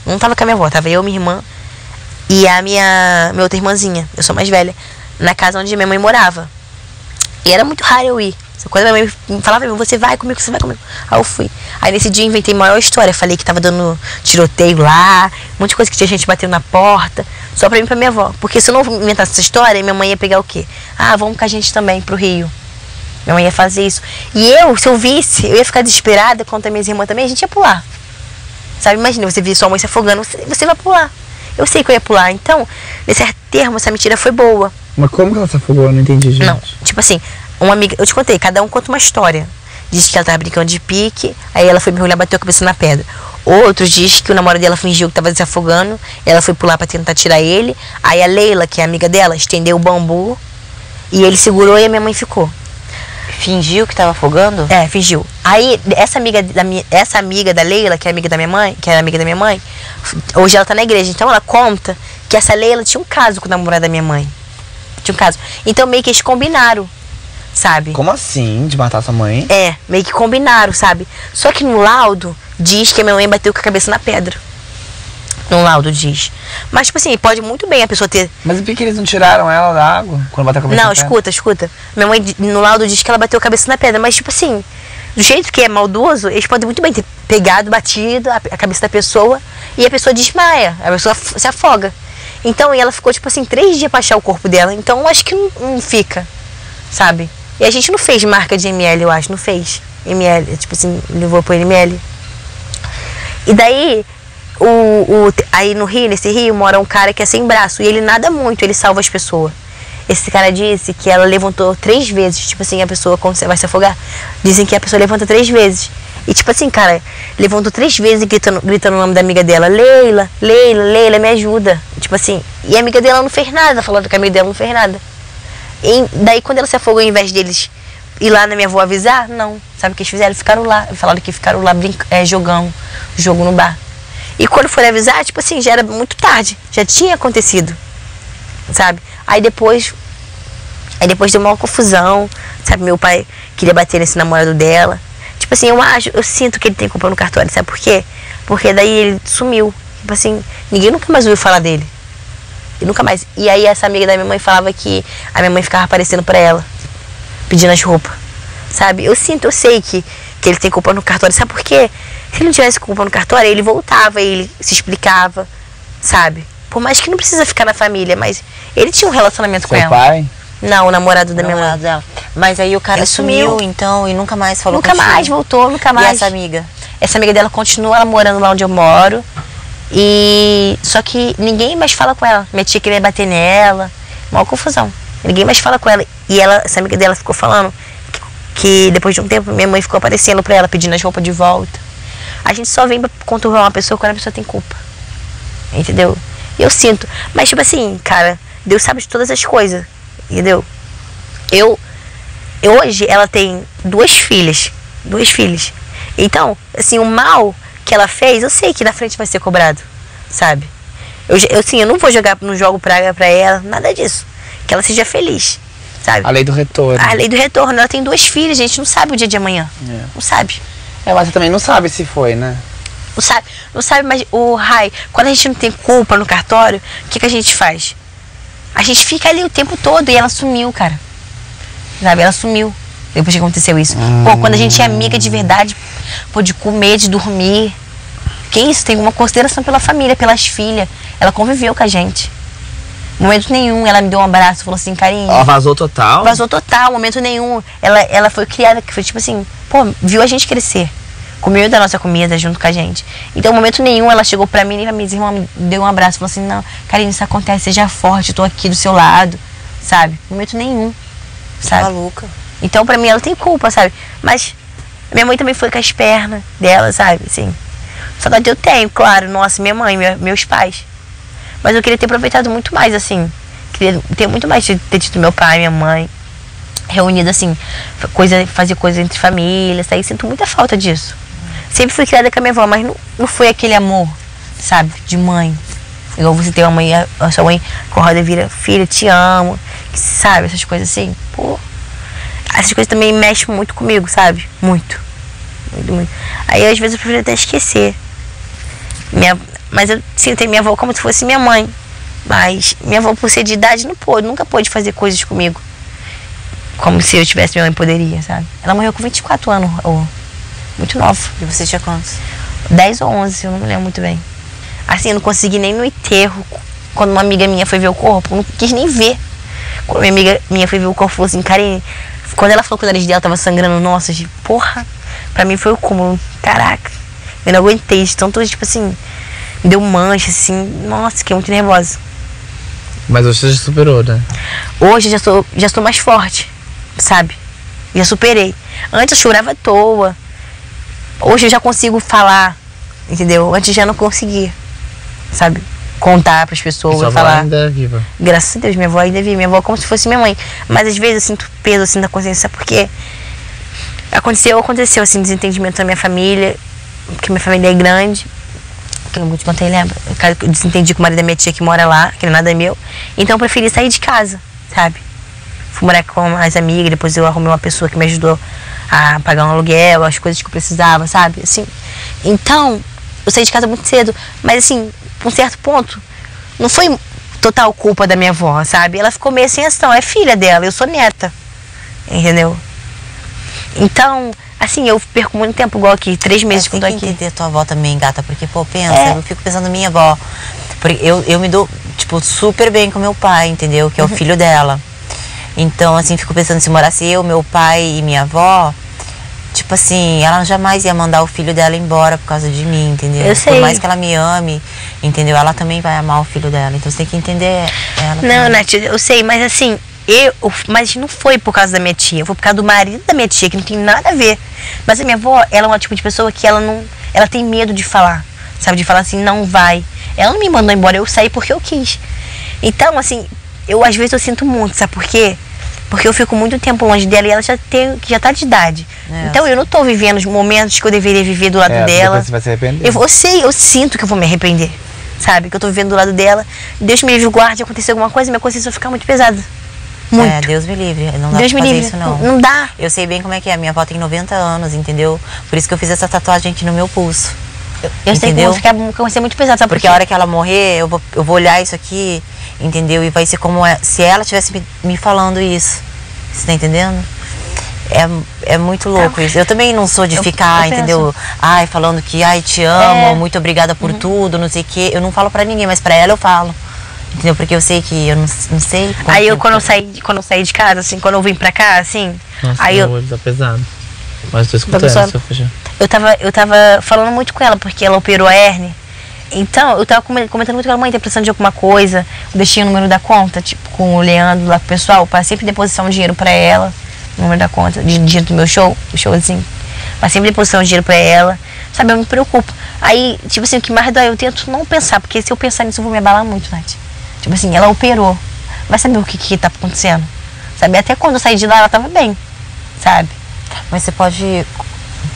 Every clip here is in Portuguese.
Não tava com a minha avó, tava eu, minha irmã e a minha outra irmãzinha, eu sou mais velha, na casa onde minha mãe morava. E era muito raro eu ir. Quando minha mãe me falava, você vai comigo, você vai comigo. Aí eu fui. Aí nesse dia eu inventei a maior história. Falei que tava dando tiroteio lá, um monte de coisa que tinha gente batendo na porta, só pra mim e pra minha avó. Porque se eu não inventasse essa história, minha mãe ia pegar o quê? Ah, vamos com a gente também pro Rio. Minha mãe ia fazer isso. E eu, se eu visse, eu ia ficar desesperada, quanto a minha irmã também, a gente ia pular. Sabe, imagina, você vê sua mãe se afogando, você vai pular. Eu sei que eu ia pular. Então, nesse termo, essa mentira foi boa. Mas como que ela se afogou? Eu não entendi, gente. Não, tipo assim, uma amiga, eu te contei, cada um conta uma história. Diz que ela tava brincando de pique, aí ela foi mergulhar e bateu a cabeça na pedra. Outros diz que o namorado dela fingiu que tava se afogando, ela foi pular pra tentar tirar ele. Aí a Leila, que é amiga dela, estendeu o bambu e ele segurou e a minha mãe ficou. Fingiu que tava afogando? É, fingiu. Aí essa amiga da Leila, que é amiga da minha mãe, que era amiga da minha mãe, hoje ela tá na igreja, então ela conta que essa Leila tinha um caso com o namorado da minha mãe. Tinha um caso. Então meio que eles combinaram, sabe? Como assim? De matar sua mãe? É, meio que combinaram, sabe? Só que no laudo diz que a minha mãe bateu com a cabeça na pedra. No laudo diz. Mas, tipo assim, pode muito bem a pessoa ter... Mas por que eles não tiraram ela da água quando bateu a cabeça Não, na pedra? escuta. Minha mãe, no laudo, diz que ela bateu a cabeça na pedra. Mas, tipo assim, do jeito que é maldoso, eles podem muito bem ter pegado, batido a cabeça da pessoa e a pessoa desmaia, a pessoa se afoga. Então, e ela ficou, tipo assim, 3 dias pra achar o corpo dela. Então, eu acho que não fica, sabe? E a gente não fez marca de ML, eu acho, não fez. ML, tipo assim, levou pro ML. E daí, aí no Rio, nesse rio, mora um cara que é sem braço. E ele nada muito, ele salva as pessoas. Esse cara disse que ela levantou 3 vezes. Tipo assim, a pessoa, quando você vai se afogar, dizem que a pessoa levanta 3 vezes. E tipo assim, cara, levantou 3 vezes gritando o nome da amiga dela. Leila, me ajuda. Tipo assim, e a amiga dela não fez nada, falando que a amiga dela não fez nada. E daí quando ela se afogou, ao invés deles ir lá na minha avó avisar, não. Sabe o que eles fizeram? Eles ficaram lá. Falaram que ficaram lá jogando jogo no bar. E quando foram avisar, tipo assim, já era muito tarde. Já tinha acontecido. Sabe? Aí depois deu uma confusão. Sabe? Meu pai queria bater nesse namorado dela. Tipo assim, eu sinto que ele tem culpa no cartório. Sabe por quê? Porque daí ele sumiu. Tipo assim, ninguém nunca mais ouviu falar dele. E nunca mais. E aí essa amiga da minha mãe falava que a minha mãe ficava aparecendo pra ela, pedindo as roupas. Sabe? Eu sei que ele tem culpa no cartório. Sabe por quê? Se ele não tivesse culpa no cartório, ele voltava, ele se explicava, sabe? Por mais que não precisa ficar na família, mas ele tinha um relacionamento com ela. Seu pai? Não, o namorado da minha mãe. Dela. Mas aí o cara Ele sumiu, então, e nunca mais falou Nunca mais voltou, nunca mais. E essa amiga? Essa amiga dela continua morando lá onde eu moro. E só que ninguém mais fala com ela. Minha tia queria bater nela. Uma confusão. Ninguém mais fala com ela. E essa amiga dela ficou falando que depois de um tempo minha mãe ficou aparecendo pra ela, pedindo as roupas de volta. A gente só vem pra conturbar uma pessoa quando a pessoa tem culpa. Entendeu? Eu sinto. Mas tipo assim, cara, Deus sabe de todas as coisas. Entendeu? Hoje ela tem 2 filhas. 2 filhas. Então, assim, o mal que ela fez, eu sei que na frente vai ser cobrado, sabe? Eu não vou jogar, não jogo praga pra ela, nada disso. Que ela seja feliz, sabe? A lei do retorno. A lei do retorno. Ela tem 2 filhas, gente, não sabe o dia de amanhã. Não sabe. Mas você também não sabe se foi, né? Não sabe, mas quando a gente não tem culpa no cartório, o que a gente faz? A gente fica ali o tempo todo e ela sumiu, cara. Sabe? Ela sumiu depois que aconteceu isso. Pô, quando a gente é amiga de verdade, pô, de comer, de dormir. Que isso? Tem uma consideração pela família, pelas filhas. Ela conviveu com a gente. Momento nenhum ela me deu um abraço, falou assim, carinho. Ela vazou total? Vazou total, momento nenhum. Ela foi criada, que foi tipo assim, pô, viu a gente crescer. Comeu da nossa comida junto com a gente. Então, momento nenhum ela chegou pra mim e pra minha irmã me deu um abraço. Falou assim, não, carinho, isso acontece, seja forte, eu tô aqui do seu lado. Sabe? Momento nenhum. Sabe? Maluca. Então, pra mim, ela tem culpa, sabe? Mas minha mãe também foi com as pernas dela, sabe? Assim, saudade eu tenho, claro. Nossa, minha mãe, meus pais. Mas eu queria ter aproveitado muito mais, assim. Queria ter muito mais, ter tido meu pai, minha mãe. Reunido, assim, fazer coisa entre famílias, aí sinto muita falta disso. Sempre fui criada com a minha avó, mas não foi aquele amor, sabe? De mãe. Igual você tem uma mãe, a sua mãe acorda e vira, filha, te amo. Sabe? Essas coisas assim, pô. Essas coisas também mexem muito comigo, sabe? Muito. Muito, muito. Aí às vezes eu prefiro até esquecer. Mas eu sinto minha avó como se fosse minha mãe. Mas minha avó, por ser de idade, nunca pôde fazer coisas comigo como se eu tivesse minha mãe poderia, sabe? Ela morreu com 24 anos, muito nova. E você tinha quantos? 10 ou 11, eu não me lembro muito bem. Assim, eu não consegui nem no enterro. Quando uma amiga minha foi ver o corpo, eu não quis nem ver. Quando uma amiga minha foi ver o corpo, falou assim, Karine, quando ela falou que o nariz dela tava sangrando, nossa, porra, pra mim foi o cúmulo. Caraca, eu não aguentei, tanto, tipo assim, me deu mancha, assim, nossa, fiquei muito nervosa. Mas hoje você já superou, né? Hoje eu já estou mais forte, sabe? Já superei. Antes eu chorava à toa. Hoje eu já consigo falar, entendeu? Antes já não conseguia, sabe? Contar pras pessoas, Sua avó falar. ainda é viva. Graças a Deus, minha avó ainda vive. Minha avó é como se fosse minha mãe. Mas às vezes eu sinto peso assim na consciência, porque aconteceu assim, desentendimento na minha família, porque minha família é grande. Que eu te contei, lembra? Eu desentendi com o marido da minha tia que mora lá, que não é nada meu. Então eu preferi sair de casa, sabe? Fui morar com as amigas, depois eu arrumei uma pessoa que me ajudou a pagar um aluguel, as coisas que eu precisava, sabe? Assim, então, eu saí de casa muito cedo, mas assim, por um certo ponto, não foi total culpa da minha avó, sabe? Ela ficou meio sem ação, é filha dela, eu sou neta, entendeu? Então, assim, eu perco muito tempo, igual aqui, 3 meses que eu tô aqui. Tem que entender tua avó também, gata, porque, pô, pensa, eu fico pensando na minha avó, porque eu me dou, tipo, super bem com meu pai, entendeu? Que é o filho dela. Então, assim, fico pensando, se morasse eu, meu pai e minha avó, tipo assim, ela jamais ia mandar o filho dela embora por causa de mim, entendeu? Eu sei. Por mais que ela me ame, entendeu? Ela também vai amar o filho dela, então você tem que entender ela. Não, Nath, eu sei, mas assim, mas não foi por causa da minha tia, foi por causa do marido da minha tia, que não tem nada a ver. Mas a minha avó, ela é uma tipo de pessoa que ela tem medo de falar, sabe? De falar assim, não vai. Ela não me mandou embora, eu saí porque eu quis. Então, assim, às vezes eu sinto muito, sabe por quê? Porque eu fico muito tempo longe dela e ela já tá de idade. Então eu não tô vivendo os momentos que eu deveria viver do lado dela. Você vai se arrepender. Eu sinto que eu vou me arrepender, sabe? Que eu tô vivendo do lado dela. Deus me livre, guarde, acontecer alguma coisa, minha consciência vai ficar muito pesada. Muito. É, Deus me livre. Não dá Deus pra me fazer livre. isso, não. Não dá. Eu sei bem como é que é. Minha avó tem 90 anos, entendeu? Por isso que eu fiz essa tatuagem aqui no meu pulso. Eu sei que eu vou ficar muito pesada, sabe? Porque a hora que ela morrer, eu vou olhar isso aqui, entendeu? E vai ser como se ela tivesse me falando isso. Você tá entendendo? É muito louco isso. Eu também não sou de ficar, entendeu? Ai, falando que, ai, te amo, muito obrigada por tudo, não sei o quê. Eu não falo pra ninguém, mas pra ela eu falo. Entendeu? Porque eu sei que eu não sei. Aí quando eu saí de casa, assim, quando eu vim pra cá, assim. Nossa, aí meu olho tá pesado. Mas tô escutando, se eu fechar. Eu tava falando muito com ela, porque ela operou a hérnia. Então, eu tava comentando muito com ela, mãe, tem precisando de alguma coisa. Eu deixei o número da conta, tipo, com o Leandro lá pro pessoal, para sempre depositar um dinheiro pra ela. O número da conta, de dinheiro do meu show, o showzinho. Pra sempre depositar um dinheiro pra ela. Sabe, eu me preocupo. Aí, tipo assim, o que mais dói, eu tento não pensar, porque se eu pensar nisso, eu vou me abalar muito, Nath. Tipo assim, ela operou. Vai saber o que tá acontecendo. Sabe, até quando eu saí de lá, ela tava bem, sabe? Mas você pode...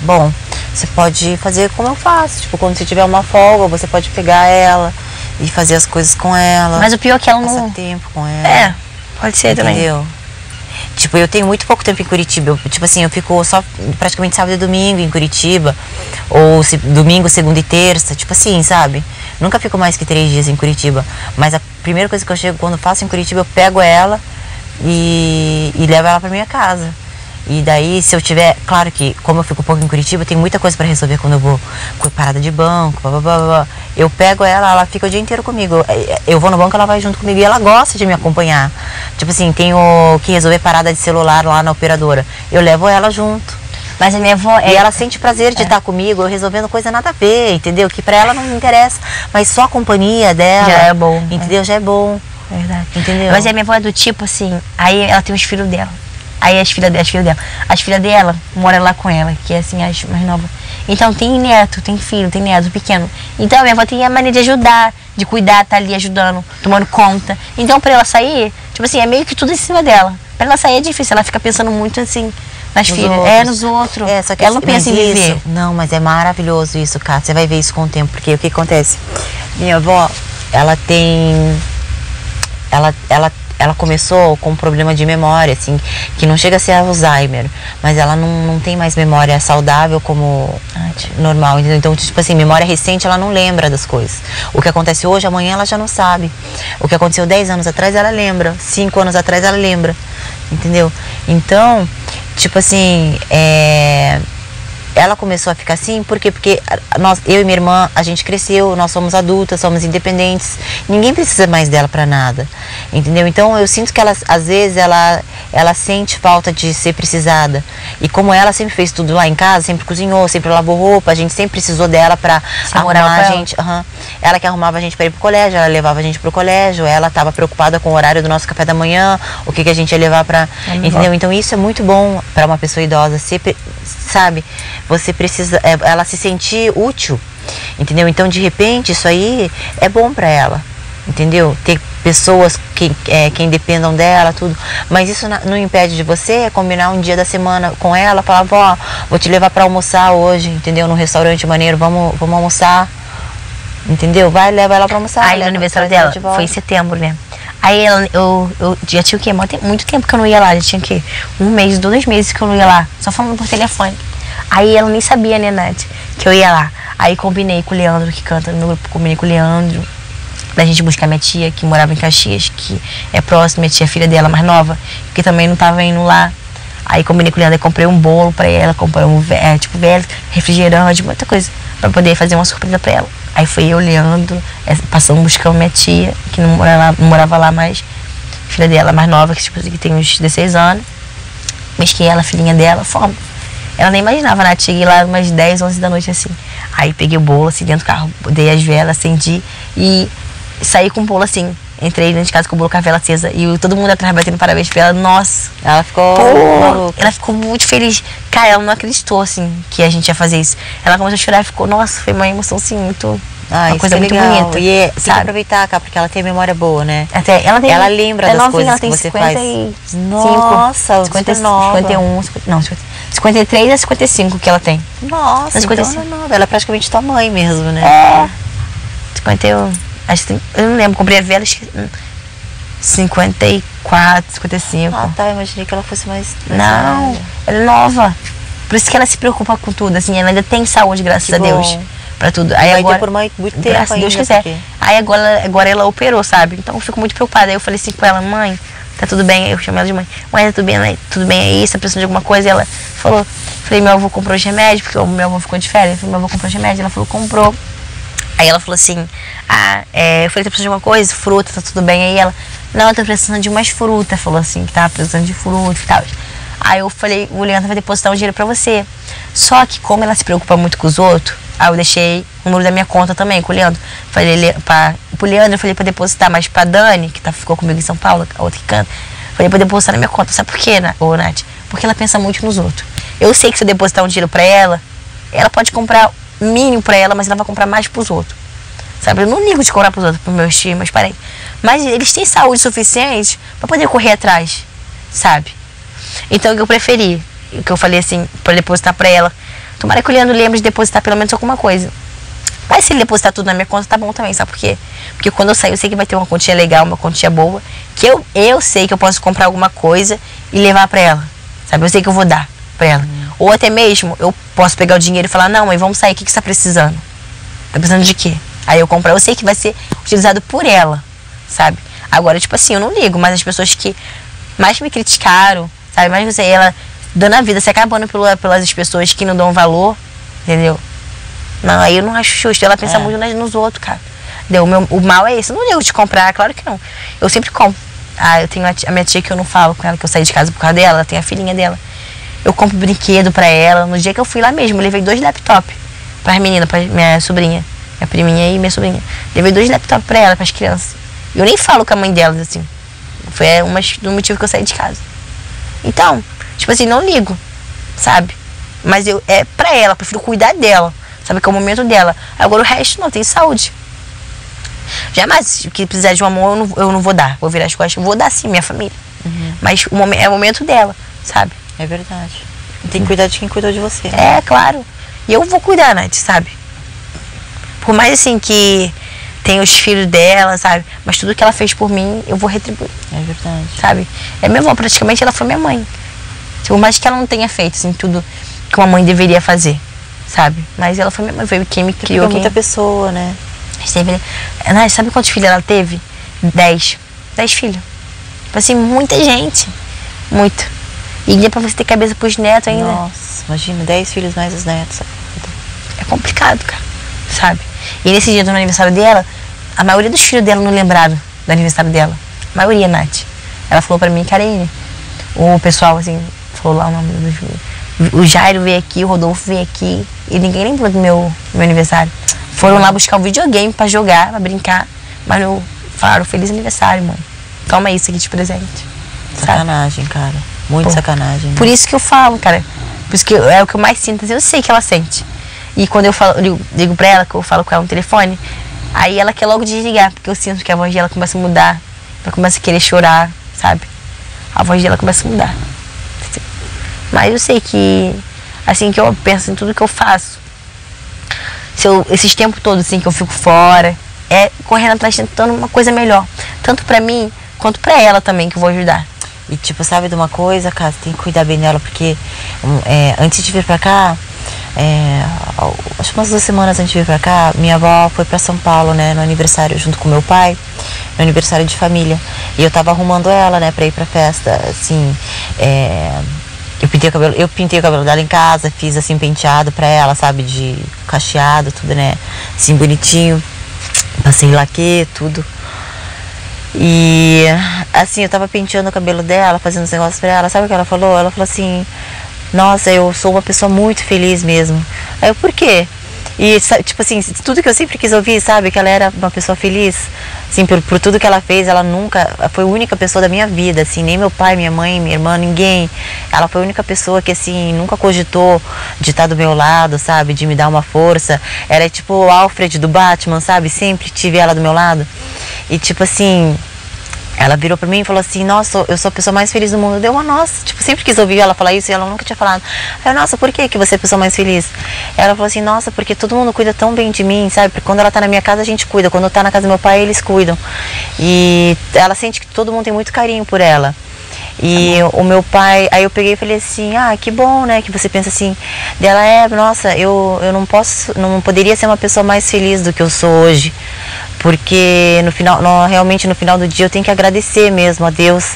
Bom, você pode fazer como eu faço. Tipo, quando você tiver uma folga, você pode pegar ela e fazer as coisas com ela. Mas o pior é que ela não... Passar tempo com ela. É, pode ser também. Entendeu? Tipo, eu tenho muito pouco tempo em Curitiba. Tipo assim, eu fico só praticamente sábado e domingo em Curitiba. Ou domingo, segunda e terça. Tipo assim, sabe? Nunca fico mais que 3 dias em Curitiba. Mas a primeira coisa que eu chego, quando faço em Curitiba, eu pego ela e levo ela pra minha casa. E daí, se eu tiver... Claro que, como eu fico pouco em Curitiba, tem muita coisa pra resolver quando eu vou com parada de banco, blá, blá, blá, blá. Eu pego ela fica o dia inteiro comigo. Eu vou no banco, ela vai junto comigo e ela gosta de me acompanhar. Tipo assim, tenho que resolver parada de celular lá na operadora. Eu levo ela junto. Mas a minha avó... E ela sente prazer de estar comigo, eu resolvendo coisa nada a ver, entendeu? Que pra ela não me interessa. Mas só a companhia dela... Já é bom. Entendeu? Já é bom. Verdade. Entendeu? Mas a minha avó é do tipo assim... Aí ela tem os filhos dela. Aí as filhas dela moram lá com ela, que é assim, as mais novas. Então tem neto, tem filho, tem neto pequeno. Então a minha avó tem a mania de ajudar, de cuidar, tá ali ajudando, tomando conta. Então pra ela sair, tipo assim, é meio que tudo em cima dela. Pra ela sair é difícil, ela fica pensando muito assim, nas filhas. Nos outros. É, só que ela não pensa em viver. Isso, não, mas é maravilhoso isso, Kátia. Você vai ver isso com o tempo, porque o que acontece? Minha avó, ela tem... ela começou com um problema de memória, assim, que não chega a ser Alzheimer, mas ela não tem mais memória saudável como normal, entendeu? Então, tipo assim, memória recente, ela não lembra das coisas. O que acontece hoje, amanhã ela já não sabe. O que aconteceu 10 anos atrás, ela lembra. 5 anos atrás, ela lembra. Entendeu? Então, tipo assim, ela começou a ficar assim, por quê? Porque eu e minha irmã, a gente cresceu, nós somos adultas, somos independentes, ninguém precisa mais dela pra nada, entendeu? Então eu sinto que ela, às vezes, ela sente falta de ser precisada. E como ela sempre fez tudo lá em casa, sempre cozinhou, sempre lavou roupa, a gente sempre precisou dela pra arrumar a gente. Ela que arrumava a gente pra ir pro colégio, ela levava a gente pro colégio, ela tava preocupada com o horário do nosso café da manhã, o que a gente ia levar pra... Entendeu? Então isso é muito bom pra uma pessoa idosa, sabe? Você precisa, ela se sentir útil, entendeu? Então, de repente, isso aí é bom pra ela, entendeu? Ter pessoas que dependam dela, tudo. Mas isso não impede de você combinar um dia da semana com ela, falar, vó, vou te levar pra almoçar hoje, entendeu? Num restaurante maneiro, vamos almoçar, entendeu? Leva ela pra almoçar. Aí, no aniversário dela, foi em setembro, né? Aí eu já tinha o quê? Muito tempo que eu não ia lá, já tinha o quê? 1 mês, 2 meses que eu não ia lá, só falando por telefone. Aí ela nem sabia, né, Nath, que eu ia lá. Aí combinei com o Leandro, que canta no meu grupo, combinei com o Leandro, da gente buscar minha tia, que morava em Caxias, que é próxima, minha tia, filha dela, mais nova, que também não tava indo lá. Aí combinei com o Leandro, aí comprei um bolo pra ela, comprei velho, refrigerante, muita coisa, pra poder fazer uma surpresa pra ela. Aí foi eu, Leandro, passamos buscando minha tia, que não morava lá mais, filha dela, mais nova, que, tipo, que tem uns 16 anos. Mesquei ela, filhinha dela, fomos. Ela nem imaginava, né? Cheguei lá umas 10, 11 da noite, assim. Aí peguei o bolo, assim, dentro do carro, dei as velas, acendi e saí com o bolo, assim. Entrei dentro de casa com o bolo com a vela acesa. E todo mundo atrás batendo parabéns pra ela. Nossa! Ela ficou maluca. Ela ficou muito feliz. Cara, ela não acreditou, assim, que a gente ia fazer isso. Ela começou a chorar e ficou, nossa, foi uma emoção, assim, muito... uma coisa muito legal. bonita. E tem que aproveitar, cara, porque ela tem memória boa, né? Até ela lembra das coisas que você faz. Nossa, 51, não, 53 a 55 que ela tem. Nossa, então ela é praticamente tua mãe mesmo, né? 51, acho que eu não lembro, comprei a vela, 54, 55. Ah, tá, imaginei que ela fosse mais não, velha. Ela é nova. Por isso que ela se preocupa com tudo, assim, ela ainda tem saúde, graças a Deus. Pra tudo. Aí vai agora, ter por muito tempo graças a Deus quiser. Aí agora ela operou, sabe? Então eu fico muito preocupada. Aí eu falei assim com ela, mãe, tá tudo bem? Aí eu chamei ela de mãe. Mãe, tá tudo bem aí? Você tá precisando de alguma coisa? E ela falou, falei, meu avô comprou os remédios, porque o meu avô ficou de férias. Eu falei, meu avô comprou os remédios. Ela falou, comprou. Aí ela falou assim, eu falei, tá precisando de alguma coisa? Fruta, tá tudo bem? Aí ela, não, eu tô precisando de umas frutas. Falou assim, que tava precisando de fruta e tal. Aí eu falei, o Leandro vai depositar um dinheiro pra você. Só que como ela se preocupa muito com os outros, aí eu deixei o número da minha conta também com o Leandro. Falei pro Leandro, eu falei pra depositar, mas pra Dani, que ficou comigo em São Paulo, a outra que canta, falei pra depositar na minha conta. Sabe por quê, Nath? Porque ela pensa muito nos outros. Eu sei que se eu depositar um dinheiro pra ela pode comprar mínimo pra ela, mas ela vai comprar mais pros outros. Sabe? Eu não ligo de comprar pros outros, pros meus tios, mas parei. Mas eles têm saúde suficiente pra poder correr atrás, sabe? Então o que eu preferi, o que eu falei assim, pra depositar pra ela, tomara que o Leandro lembre de depositar pelo menos alguma coisa. Mas se ele depositar tudo na minha conta, tá bom também, sabe por quê? Porque quando eu sair, eu sei que vai ter uma continha legal, uma continha boa, que eu sei que eu posso comprar alguma coisa e levar pra ela, sabe? Eu sei que eu vou dar pra ela. Ou até mesmo, eu posso pegar o dinheiro e falar, não, mãe, vamos sair, o que você tá precisando? Tá precisando de quê? Aí eu compro, eu sei que vai ser utilizado por ela, sabe? Agora, tipo assim, eu não ligo, mas as pessoas que mais me criticaram, sabe? Mais você, ela dando a vida, se acabando pelas pessoas que não dão valor, entendeu? Não, aí eu não acho justo. Ela pensa muito nos outros, cara. Entendeu? O mal é esse. Eu não ligo de comprar, claro que não. Eu sempre compro. Eu tenho a minha tia que eu não falo com ela, que eu saí de casa por causa dela, ela tem a filhinha dela. Eu compro brinquedo pra ela. No dia que eu fui lá mesmo, eu levei 2 laptops pras meninas, pra minha sobrinha, minha priminha e minha sobrinha. Levei 2 laptops pra ela, pras crianças. Eu nem falo com a mãe delas, assim. Foi um motivo que eu saí de casa. Então, tipo assim, não ligo, sabe? Mas é pra ela, prefiro cuidar dela, sabe? Que é o momento dela. Agora o resto não, tem saúde. Jamais que precisar de um amor, eu não vou dar. Vou virar as costas, vou dar sim, minha família. Mas é o momento dela, sabe? É verdade. Tem que cuidar de quem cuidou de você. É, claro. E eu vou cuidar, Nath, sabe? Por mais assim que tem os filhos dela, sabe? Mas tudo que ela fez por mim, eu vou retribuir. É verdade. Sabe? É minha avó, praticamente ela foi minha mãe. Por mais que ela não tenha feito, assim, tudo que uma mãe deveria fazer, sabe? Mas ela foi minha mãe, foi quem me criou. Porque muita pessoa, né? Sabe quantos filhos ela teve? 10. 10 filhos. Tipo assim, muita gente. Muito. E ainda pra você ter cabeça pros netos ainda. Nossa, imagina, 10 filhos mais os netos. É complicado, cara. Sabe? E nesse dia do aniversário dela, a maioria dos filhos dela não lembraram do aniversário dela. A maioria, Nath. Ela falou pra mim, Karine, o pessoal, assim, falou lá o nome dos filhos. O Jairo veio aqui, o Rodolfo veio aqui. E ninguém lembrou do meu aniversário. Foram lá buscar um videogame pra jogar, pra brincar. Mas não falaram, feliz aniversário, mãe. Toma isso aqui de presente. Sacanagem, sabe? cara. Muito sacanagem. Né? Por isso que eu falo, cara. Por isso que é o que eu mais sinto. Eu sei que ela sente. E quando eu ligo pra ela, que eu falo com ela no telefone, aí ela quer logo desligar, porque eu sinto que a voz dela começa a mudar. Ela começa a querer chorar, sabe? A voz dela começa a mudar. Mas eu sei que, assim, que eu penso em tudo que eu faço. Esses tempos todos, assim, que eu fico fora, é correndo atrás, tentando uma coisa melhor. Tanto pra mim, quanto pra ela também, que eu vou ajudar. E tipo, sabe de uma coisa, cara? Você tem que cuidar bem dela, porque antes de vir pra cá, acho que umas 2 semanas antes de vir pra cá, minha avó foi pra São Paulo, né, no aniversário junto com meu pai, no aniversário de família. E eu tava arrumando ela, né, pra ir pra festa, assim, eu pintei o cabelo dela em casa, fiz assim, penteado pra ela, sabe, de cacheado, tudo, né, assim, bonitinho. Passei laque, tudo. E assim, eu tava penteando o cabelo dela, fazendo os negócios pra ela. Sabe o que ela falou? Ela falou assim, nossa, eu sou uma pessoa muito feliz mesmo. Aí eu, por quê? E tipo assim, tudo que eu sempre quis ouvir, sabe? Que ela era uma pessoa feliz. Assim, por tudo que ela fez, ela nunca foi a única pessoa da minha vida, assim, nem meu pai, minha mãe, minha irmã, ninguém. Ela foi a única pessoa que, assim, nunca cogitou de estar do meu lado, sabe? De me dar uma força. Ela é tipo o Alfred do Batman, sabe? Sempre tive ela do meu lado. E tipo assim, ela virou pra mim e falou assim, nossa, eu sou a pessoa mais feliz do mundo. Deu uma nossa, tipo, sempre quis ouvir ela falar isso e ela nunca tinha falado. Aí eu, nossa, por que você é a pessoa mais feliz? Ela falou assim, nossa, porque todo mundo cuida tão bem de mim, sabe? Porque quando ela tá na minha casa, a gente cuida. Quando tá na casa do meu pai, eles cuidam. E ela sente que todo mundo tem muito carinho por ela. E o meu pai, aí eu peguei e falei assim, que bom, né, que você pensa assim. Dela, nossa, eu não poderia ser uma pessoa mais feliz do que eu sou hoje. Porque realmente no final do dia eu tenho que agradecer mesmo a Deus,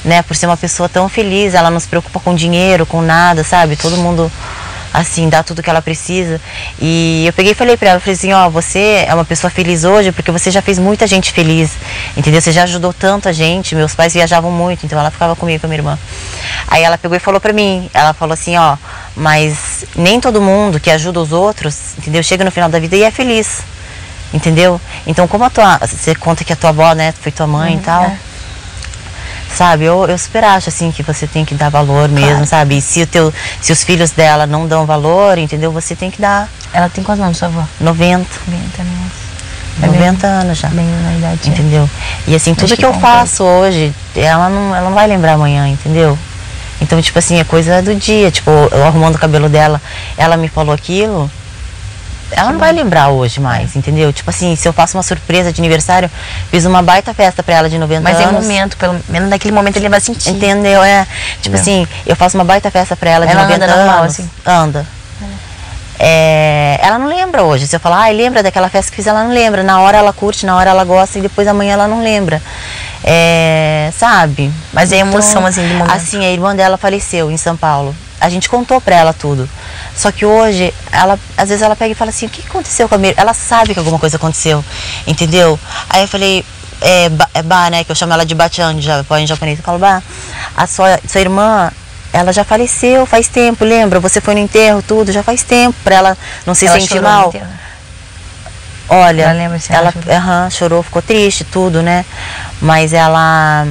né, por ser uma pessoa tão feliz. Ela não se preocupa com dinheiro, com nada, sabe? Todo mundo, assim, dá tudo que ela precisa. E eu peguei e falei pra ela, falei assim, você é uma pessoa feliz hoje porque você já fez muita gente feliz, entendeu? Você já ajudou tanta gente, meus pais viajavam muito, então ela ficava comigo, com a minha irmã. Aí ela pegou e falou pra mim, ela falou assim, mas nem todo mundo que ajuda os outros, entendeu? Chega no final da vida e é feliz. Entendeu? Então, como você conta que a tua avó, né, foi tua mãe e tal, sabe, eu super acho, assim, que você tem que dar valor mesmo, sabe? E se os filhos dela não dão valor, entendeu? Você tem que dar. Ela tem quantos anos, sua avó? 90. 90 anos já. Bem na idade. Entendeu? E assim, tudo que eu faço hoje, ela não vai lembrar amanhã, entendeu? Então, tipo assim, é coisa do dia. Tipo, eu arrumando o cabelo dela, ela me falou aquilo. Ela não vai lembrar hoje mais, entendeu? Tipo assim, se eu faço uma surpresa de aniversário, fiz uma baita festa pra ela de 90 anos. Mas é momento, pelo menos naquele momento ele vai sentir. Entendeu? Tipo assim, eu faço uma baita festa pra ela de 90 anos. Normal, assim. Anda. Ela não lembra hoje. Se eu falar, lembra daquela festa que fiz, ela não lembra. Na hora ela curte, na hora ela gosta e depois amanhã ela não lembra. Sabe? Mas é emoção, assim, do momento. Assim, a irmã dela faleceu em São Paulo. A gente contou pra ela tudo. Só que hoje, às vezes ela pega e fala assim, o que aconteceu com a minha irmã? Ela sabe que alguma coisa aconteceu, entendeu? Aí eu falei, Ba, né, que eu chamo ela de Bachan, em japonês. Eu falo, Ba, a sua irmã, ela já faleceu faz tempo, lembra? Você foi no enterro, tudo, já faz tempo, pra ela não se sentir mal. Olha, ela lembra se ela chorou, ficou triste, tudo, né? Mas ela...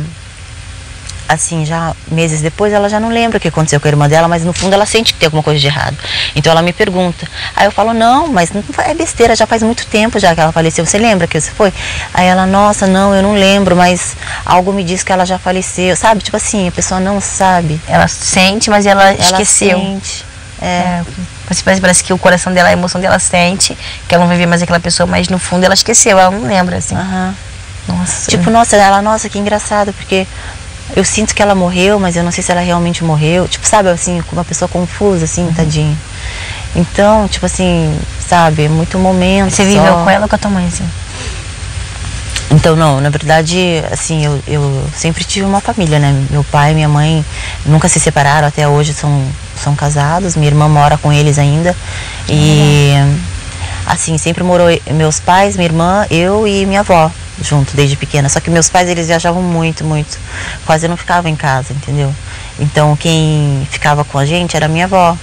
assim, já meses depois, ela já não lembra o que aconteceu com a irmã dela, mas no fundo ela sente que tem alguma coisa de errado. Então ela me pergunta. Aí eu falo, não, mas não é besteira, já faz muito tempo já que ela faleceu. Você lembra que você foi? Aí ela, nossa, não, eu não lembro, mas algo me diz que ela já faleceu. Sabe, tipo assim, a pessoa não sabe. Ela sente, mas ela esqueceu. Sente. Parece que o coração dela, a emoção dela sente, que ela não vai ver mais aquela pessoa, mas no fundo ela esqueceu, ela não lembra, assim. Nossa. Tipo, nossa, que engraçado, porque eu sinto que ela morreu, mas eu não sei se ela realmente morreu. Tipo, sabe, assim, com uma pessoa confusa, assim, tadinha. Então, tipo assim, sabe, é muito momento. Você viveu com ela ou com a tua mãe, assim? Então, não, na verdade, assim, eu sempre tive uma família, né? Meu pai e minha mãe nunca se separaram, até hoje são casados. Minha irmã mora com eles ainda. E, assim, sempre morou meus pais, minha irmã, eu e minha avó junto desde pequena. Só que meus pais, eles viajavam muito, muito. Quase não ficavam em casa, entendeu? Então, quem ficava com a gente era a minha avó.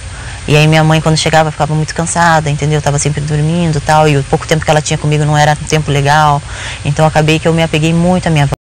E aí minha mãe, quando chegava, ficava muito cansada, entendeu? Tava sempre dormindo e tal. E o pouco tempo que ela tinha comigo não era tempo legal. Então, acabei que eu me apeguei muito à minha avó.